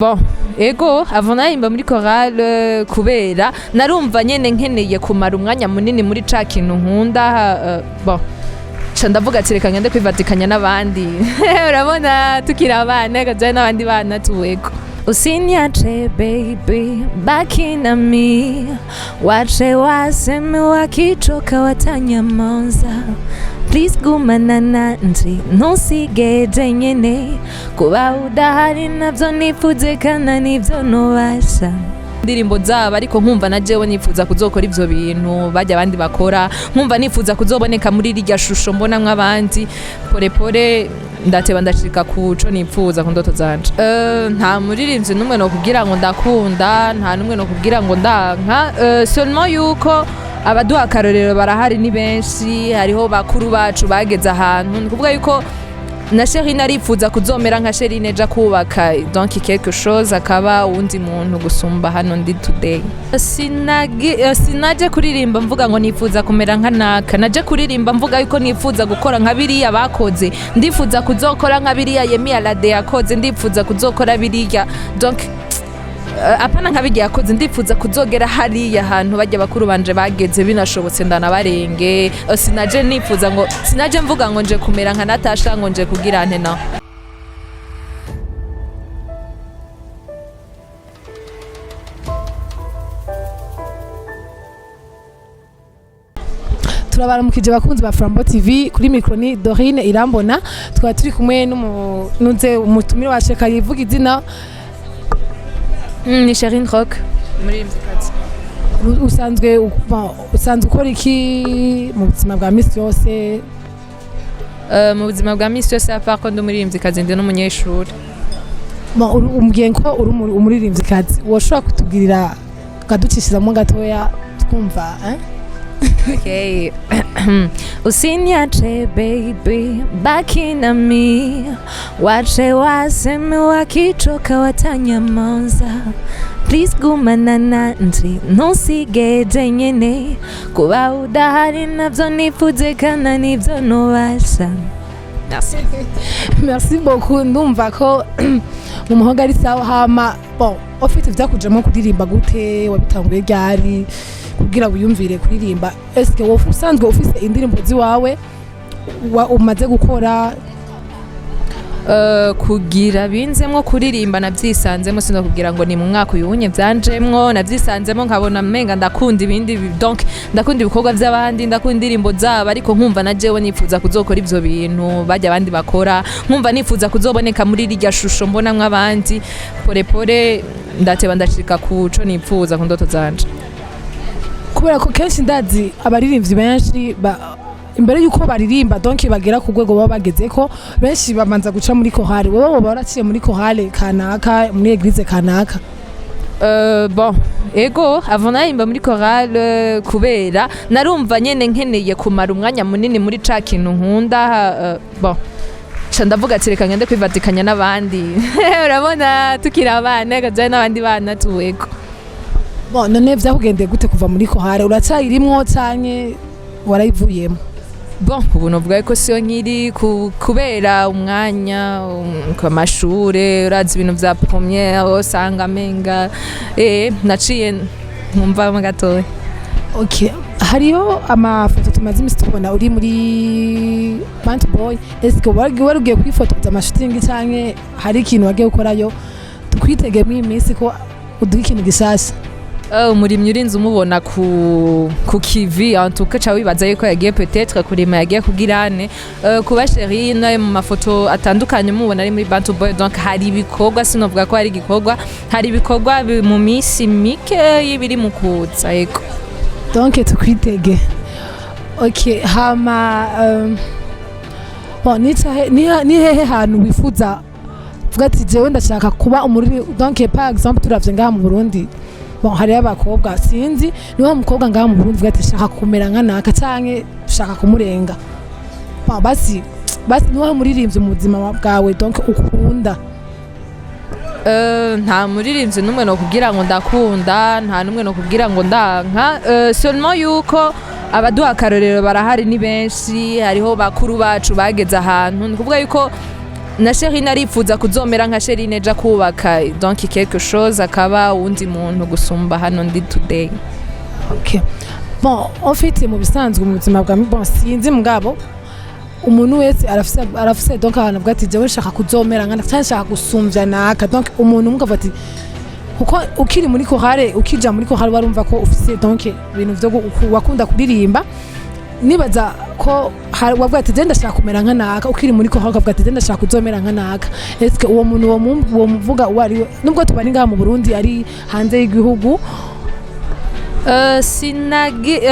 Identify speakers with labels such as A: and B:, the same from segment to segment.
A: Bon, ego avonayimba muri chorale kubera narumva nyene nkeneye kumara umwanya munini muri ca kintu nkunda bon ca ndavuga ati reka ngende kwivatikanya n'abandi urabona tukiri abana gaje n'abandi bana tuwego Usiniache baby, baki na mi, wache waseme wakichoka watanyamanza. Please gumana nanti, ntusigeze nyene, kuba udahari navyo nifuze kana nivyo nobasha. Indirimbo zabo ariko nkumva na jewe nifuza kuzokora ivyo bintu bajya abandi bakora, nkumva nifuza kuzoboneka muri rirya shusho mbona mw'abandi pore pore ndateba ndashika kuco nifuza ku ndoto zanje. Nta muririmbyi numwe no kugira ngo ndakunda, nta numwe no kugira ngo ndanka, seulement yuko abaduha akarorero barahari ni benshi, hariho bakuru bacu bageze ahantu, ni kuvuga yuko na Sherine arifuza kuzomera nka Sherine eja kubaka donc quelque chose akaba uwundi muntu gusumba hano ndi today. Sinaje kuririmba mvuga ngo nifuza kumera nka naka, naje kuririmba mvuga yuko nifuza gukora nka biriya bakoze, ndifuza kuzokora nka biriya Yemi Alade yakoze, ndifuza kuzokora biriya donc apana nka bigiye yakoze, ndifuza kuzogera hariya hantu bajya bakuru banje bageze binashobotse ndanabarenge. Sinaje nifuza ngo sinaje mvuga ngo nje kumera nka Natasha ngo nje kugira ante na
B: turabaramukije bakunzi ba Flambeau TV kuri micro ni Dorine Irambona, twaba turi kumwe n'umunuze umutumire wacu kayivuga izina
A: ni Sherine Rock muri muzikazi.
B: usanzwe ukora iki mu buzima bwa misi yose?
A: Mu buzima bwa misi yose apako ndo muri muzikazi ndi n'umunyeshuri.
B: Umbwiye ko uri umuririmvyikazi, woshobora kutubwirira kaducishizamo gatoya twumva
A: Okay. Usiniache baby, baki na mi, wache waseme wakichoka watanyamanza. Please gumana nanti, ntusigeze nyene, kuba udahari navyo nifuze kana nivyo nobasha. Merci.
B: Merci beaucoup, ndumva ko umuhoga ari sawa. Hama bon, ufite vyakujemo kuririmba gute, wabitanguye ryari kugira wiyumvire kuririmba? Eske wowe usanzwe ufise indirimbo ziwawe umaze gukora?
A: Kugira binzemwo kuririmba navyisanzemo, sino kugira ngo ni mu mwaka uyunye vyanjemwo, navyisanzemo nkabona menga ndakunda ibindi, donc ndakunda ibikorwa vy'abandi, ndakunda indirimbo zabo, ariko nkumva na jewe nifuza kuzokora ivyo bintu bajya abandi bakora, nkumva nifuza kuzoboneka muri rirya shusho mbona mw'abandi pore pore ndateba ndashika kuco nifuza ku ndoto zanje.
B: Kubera ko kenshi ndazi abaririmbyi benshi imbere yuko baririmba donc bagera ku rwego baba bagezeko, benshi bamanza guca muri chorale. Wowe woba waraciye muri chorale kanaka, muri eglise kanaka?
A: Bon, ego avonayimba muri chorale kubera narumva nyene nkeneye kumara umwanya munini muri ca kintu nkunda. Bon, ca ndavuga ati reka ngende kwivatikanya n'abandi urabona tukiri abana gaje n'abandi bana tuwego.
B: Bon, none vyakugendeye gute kuva muri chorale? Uracayirimwo canke warayivuyemo?
A: Bon, ubu novuga ko siyo nkiri kubera umwanya ku mashure, urazi ibintu vya première usanga menga naciye nkumva mu gatoya.
B: Okay, hariyo amafoto tumaze imisi tubona uri muri Band Boy. Eske warugiye kwifotoza amashutingi canke hari ikintu wagiye gukorayo tukwitege mu imisi ko uduha ikintu gishasha?
A: Umurimyi urinze umubona ku kivi en tout cas, wibaza yuko yagiye peut-être kurima, yagiye kugirane kuba Sherine mu mafoto atandukanye mubona ari muri Band Boy. Donc hari ibikorwa, sinovuga ko hari igikorwa, hari ibikorwa mu misi mike y'ibiri mu kuza yego.
B: Donc tukwitege. Okay, hama bon, ni hehe hantu wifuza vuga ati jewe ndashaka kuba umuri? Donc par exemple turavye ngaha mu Burundi, bon hari abakobwa sinzi niho umukobwa ngaha mu Burundi vuga ati shaka kumera nka naka canke shaka kumurenga. Basi niho muririmbye mu buzima bwawe donc ukunda?
A: Nta muririmbyi numwe no kugira ngo ndakunda, nta numwe no kugira ngo ndanka, seulement yuko abaduha akarorero barahari ni benshi, hariho bakuru bacu bageze ahantu, ni kuvuga yuko na Sherine arifuza kuzomera nka Sherine eja kubaka donc quelque chose akaba undi muntu gusumba hano ndi today.
B: Okay. Bon, en fait mu bisanzwe mu buzima bwa bon sinzi mugabo umuntu wese arafise donc abantu bwati jewe nshaka kuzomera nkana cyane nshaka gusumvya naka donc umuntu mukavuga ati kuko ukiri muri chorale ukija muri chorale barumva ko ufise donc ibintu vyo wakunda kuririmba nibaza ko wavuga ati genda shaka kumera nkanaka ukiri muri chorale ukavuga ati genda shaka kuzomera nkanaka est-ce que uwo muntu wo muvuga wari nubwo tubari ngaha mu Burundi ari hanze y'igihugu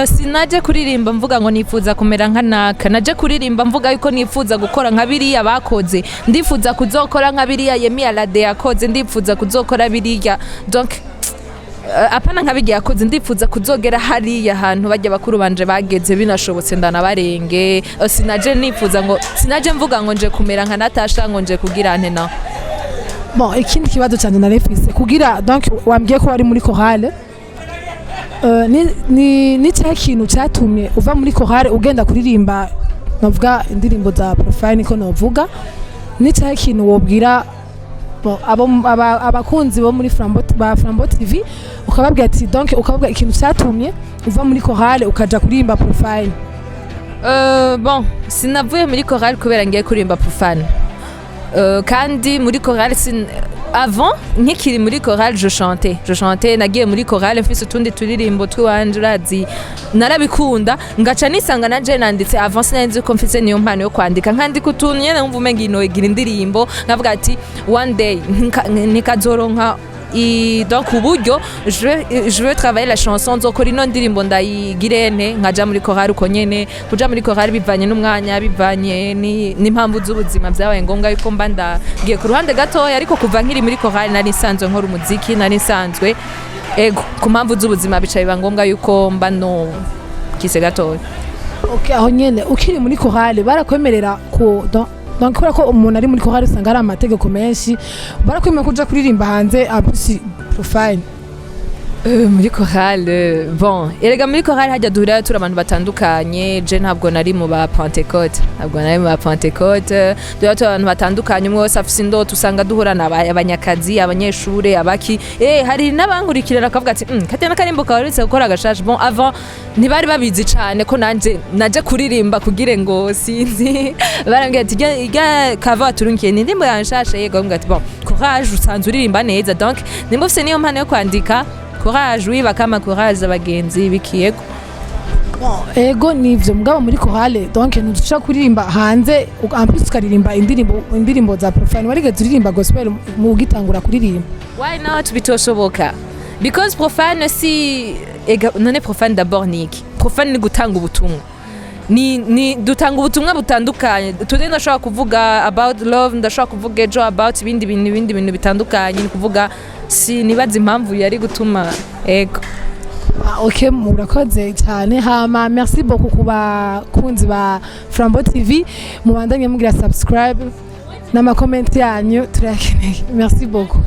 A: sinaje kuririmba mvuga ngo nifuza kumera nkanaka naje kuririmba mvuga yuko nifuza gukora nka biriya bakoze ndifuza kuzokora nka biriya Yemi Alade yakoze ndifuza kuzokora biriya donc apana nka biriya yakoze ndifuza kuzogera hariya hantu bajya bakuru banje bageze binashobotse ndanabarenge sinaje nifuza ngo sinaje mvuga ngo nje kumera nka Natasha ngo nje kugira ante na
B: bon ikindi kibazo cyane narefise kugira donc wambwiye ko wari muri chorale ni cya kintu cyatumye uva muri chorale ugenda kuririmba navuga indirimbo za profile niko navuga ni cya kintu wobwira abakunzi bo muri Flambeau TV ukababwira ati donc ukababwira ikintu cyatumye uva muri chorale ukaja kuririmba profile.
A: Bon sinavuye muri chorale kubera ngiye kuririmba profile kandi muri chorale avant nkikiri muri chorale je chantais nagiye muri chorale mfise utundi turirimbo twiwanje urazi narabikunda ngaca nisanga nanje nanditse avant sinenze ko mfise niyo mpano yo kwandika nkandika utuntu nyene numva umenga inogira indirimbo ngavuga ati one day nikazoronka donc uburyo je veux travailler la chanson nzokora ino ndirimbo ndayigirene nkaja muri chorale uko nyene kuja muri chorale bivanye n'umwanya bivanye n'impamvu z'ubuzima byabaye ngombwa yuko mba ndagiye ku ruhande gatoya ariko kuva nkiri muri chorale nari nsanzwe nkora umuziki nari nsanzwe ego ku mpamvu z'ubuzima bica biba ngombwa yuko mba no kise gatoya.
B: Okay, aho nyene ukiri muri chorale barakwemerera ko donc kubera ko umuntu ari muri chorale usanga ari amategeko menshi barakwemera kuja kuririmba hanze abusi profile
A: muri chorale bon erega muri chorale hajya duhurira turi abantu batandukanye je ntabwo nari mu ba Pentecote duhurira turi abantu batandukanye umwe wese afise indoto usanga duhurana abanyakazi abanyeshure abaki hari n'abankurikirana akavuga ati Katya n'akarimbo kawaretse gukora agashashe bon avant ntibari babizi cyane ko naje kuririmba kugira ngo sinzi barambwira ati iga kava turunkiye n'indimbo yanshashe yego mbwa ati bon courage usanzwe uririmba neza donc nimba ufise niyo mpano yo kwandika courage wiba kama courage abagenzi bikiyego
B: ego nivyo mugabo muri chorale donc ntuca kuririmba hanze en plus ukaririmba indirimbo za profane warigeze uririmba gospel mu gitangura kuririmba
A: why not bitoshoboka because profane si none profane d'abord niki profane ni gutanga ubutumwa ni dutanga ubutumwa butandukanye today ndashaka kuvuga about love ndashaka kuvuga ejo about ibindi bintu bitandukanye ni kuvuga si nibaza impamvu yari gutuma ego.
B: Okay, murakoze cyane hama merci beaucoup kuba kunzi ba Flambeau TV mubandanye mugira subscribe n'ama comment yanyu turakeneye merci beaucoup.